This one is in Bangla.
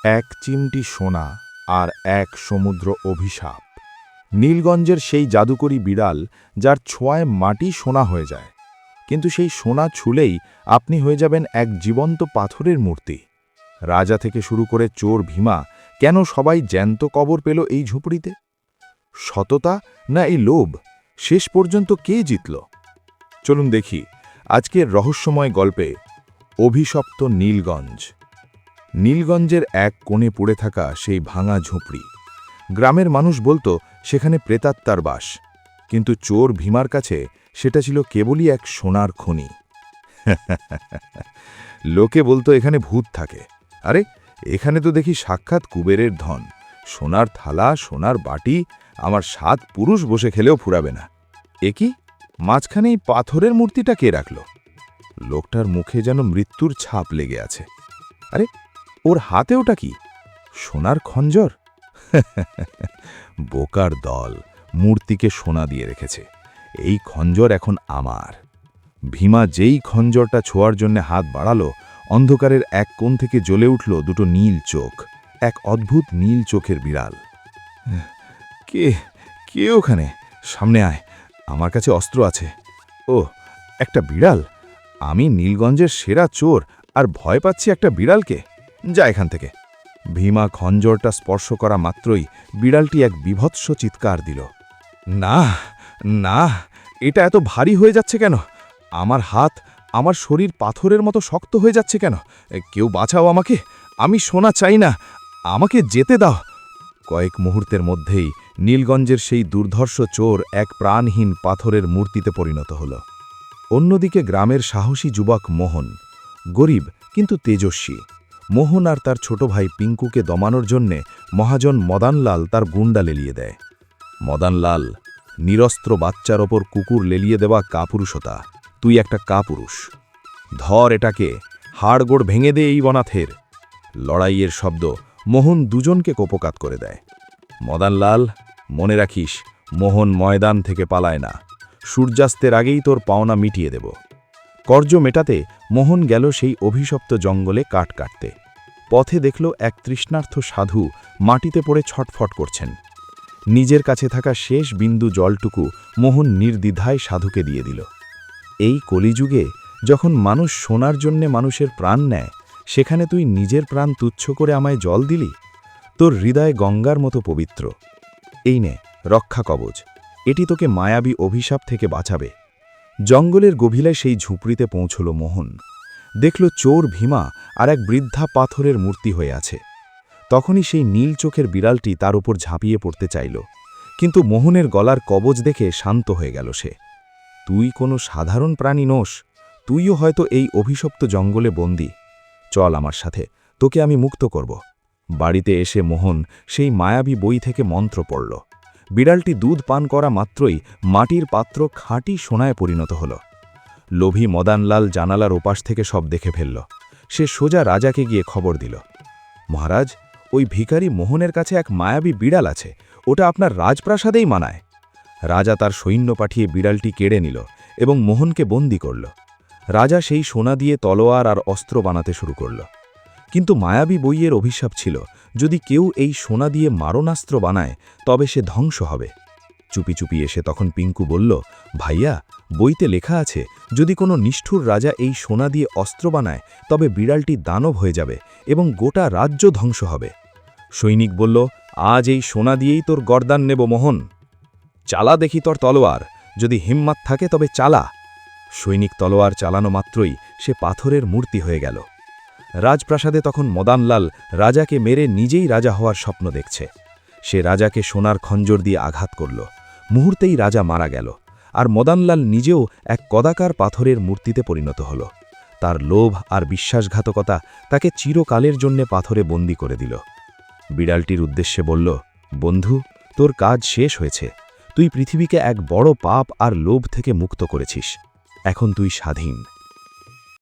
এক চিমটি সোনা আর এক সমুদ্র অভিশাপ। নীলগঞ্জের সেই জাদুকরী বিড়াল যার ছোঁয়ায় মাটি সোনা হয়ে যায়, কিন্তু সেই সোনা ছুলেই আপনি হয়ে যাবেন এক জীবন্ত পাথরের মূর্তি। রাজা থেকে শুরু করে চোর ভীমা, কেন সবাই জ্যান্ত কবর পেল এই ঝুপড়িতে? সততা না এই লোভ? শেষ পর্যন্ত কে জিতল? চলুন দেখি আজকের রহস্যময় গল্পে অভিশপ্ত নীলগঞ্জ। নীলগঞ্জের এক কোণে পড়ে থাকা সেই ভাঙা ঝুপড়ি। গ্রামের মানুষ বলতো সেখানে প্রেতাত্মার বাস, কিন্তু চোর ভীমার কাছে সেটা ছিল কেবলই এক সোনার খনি। লোকে বলতো এখানে ভূত থাকে। আরে এখানে তো দেখি সাক্ষাৎ কুবেরের ধন, সোনার থালা, সোনার বাটি, আমার 7 পুরুষ বসে খেলেও ফুরাবে না। কি মাঝখানে এই পাথরের মূর্তিটা কে রাখল? লোকটার মুখে যেন মৃত্যুর ছাপ লেগে আছে। আরে ওর হাতে ওটা কি? সোনার খঞ্জর? বোকার দল, মূর্তিকে সোনা দিয়ে রেখেছে। এই খঞ্জর এখন আমার। ভীমা যেই খঞ্জরটা ছোঁয়ার জন্য হাত বাড়ালো, অন্ধকারের এক কোণ থেকে জ্বলে উঠল দুটো নীল চোখ, এক অদ্ভুত নীল চোখের বিড়াল। কে কে ওখানে? সামনে আয়, আমার কাছে অস্ত্র আছে। ও, একটা বিড়াল? আমি নীলগঞ্জের সেরা চোর, আর ভয় পাচ্ছি একটা বিড়ালকে? যা এখান থেকে। ভীমা খঞ্জরটা স্পর্শ করা মাত্রই বিড়ালটি এক বীভৎস চিৎকার দিল। না না, এটা এত ভারী হয়ে যাচ্ছে কেন? আমার হাত, আমার শরীর পাথরের মতো শক্ত হয়ে যাচ্ছে কেন? কেউ বাঁচাও আমাকে, আমি সোনা চাই না, আমাকে যেতে দাও। কয়েক মুহূর্তের মধ্যেই নীলগঞ্জের সেই দুর্ধর্ষ চোর এক প্রাণহীন পাথরের মূর্তিতে পরিণত হল। অন্যদিকে গ্রামের সাহসী যুবক মোহন, গরিব কিন্তু তেজস্বী। মোহন আর তার ছোট ভাই পিঙ্কুকে দমানোর জন্যে মহাজন মদনলাল তার গুন্ডা লেলিয়ে দেয়। মদনলাল, নিরস্ত্র বাচ্চার ওপর কুকুর লেলিয়ে দেওয়া কাপুরুষতা। তুই একটা কাপুরুষ, ধর এটাকে, হাড়গোড় ভেঙে দে এই বনাথের। লড়াইয়ের শব্দ মোহন দুজনকে কোপকাত করে দেয়। মদনলাল, মনে রাখিস, মোহন ময়দান থেকে পালায় না। সূর্যাস্তের আগেই তোর পাওনা মিটিয়ে দেব। কর্য মেটাতে মোহন গেল সেই অভিশপ্ত জঙ্গলে কাঠ কাটতে। পথে দেখল এক তৃষ্ণার্থ সাধু মাটিতে পড়ে ছটফট করছেন। নিজের কাছে থাকা শেষ বিন্দু জলটুকু মোহন নির্দ্বিধায় সাধুকে দিয়ে দিল। এই কলিযুগে যখন মানুষ সোনার জন্যে মানুষের প্রাণ নেয়, সেখানে তুই নিজের প্রাণ তুচ্ছ করে আমায় জল দিলি? তোর হৃদয় গঙ্গার মতো পবিত্র। এই নে রক্ষা কবচ, এটি তোকে মায়াবী অভিশাপ থেকে বাঁচাবে। জঙ্গলের গভীরে সেই ঝুপড়িতে পৌঁছল মোহন। দেখল চোর ভীমা আর এক বৃদ্ধা পাথরের মূর্তি হয়ে আছে। তখনই সেই নীল চোখের বিড়ালটি তার উপর ঝাঁপিয়ে পড়তে চাইল, কিন্তু মোহনের গলার কবচ দেখে শান্ত হয়ে গেল সে। তুই কোনো সাধারণ প্রাণী নোস, তুইও হয়তো এই অভিশপ্ত জঙ্গলে বন্দী। চল আমার সাথে, তোকে আমি মুক্ত করব। বাড়িতে এসে মোহন সেই মায়াবী বই থেকে মন্ত্র পড়ল। বিড়ালটি দুধ পান করা মাত্রই মাটির পাত্র খাঁটি সোনায় পরিণত হল। লোভী মদনলাল জানালার ওপাশ থেকে সব দেখে ফেলল। সে সোজা রাজাকে গিয়ে খবর দিল, মহারাজ, ওই ভিখারি মোহনের কাছে এক মায়াবী বিড়াল আছে, ওটা আপনার রাজপ্রাসাদেই মানায়। রাজা তার সৈন্য পাঠিয়ে বিড়ালটি কেড়ে নিল এবং মোহনকে বন্দী করল। রাজা সেই সোনা দিয়ে তলোয়ার আর অস্ত্র বানাতে শুরু করল। কিন্তু মায়াবী বইয়ের অভিশাপ ছিল, যদি কেউ এই সোনা দিয়ে মারণাস্ত্র বানায় তবে সে ধ্বংস হবে। চুপি চুপি এসে তখন পিঙ্কু বলল, ভাইয়া, বইতে লেখা আছে যদি কোনো নিষ্ঠুর রাজা এই সোনা দিয়ে অস্ত্র বানায় তবে বিড়ালটি দানব হয়ে যাবে এবং গোটা রাজ্য ধ্বংস হবে। সৈনিক বলল, আজ এই সোনা দিয়েই তোর গর্দান নেব মোহন। চালা দেখি তোর তলোয়ার, যদি হিম্মত থাকে তবে চালা। সৈনিক তলোয়ার চালানো মাত্রই সে পাথরের মূর্তি হয়ে গেল। রাজপ্রাসাদে তখন মদনলাল রাজাকে মেরে নিজেই রাজা হওয়ার স্বপ্ন দেখছে। সে রাজাকে সোনার খঞ্জর দিয়ে আঘাত করল। মুহূর্তেই রাজা মারা গেল, আর মদনলাল নিজেও এক কদাকার পাথরের মূর্তিতে পরিণত হল। তার লোভ আর বিশ্বাসঘাতকতা তাকে চিরকালের জন্যে পাথরে বন্দী করে দিল। বিড়ালটির উদ্দেশ্যে বলল, বন্ধু, তোর কাজ শেষ হয়েছে। তুই পৃথিবীকে এক বড় পাপ আর লোভ থেকে মুক্ত করেছিস। এখন তুই স্বাধীন।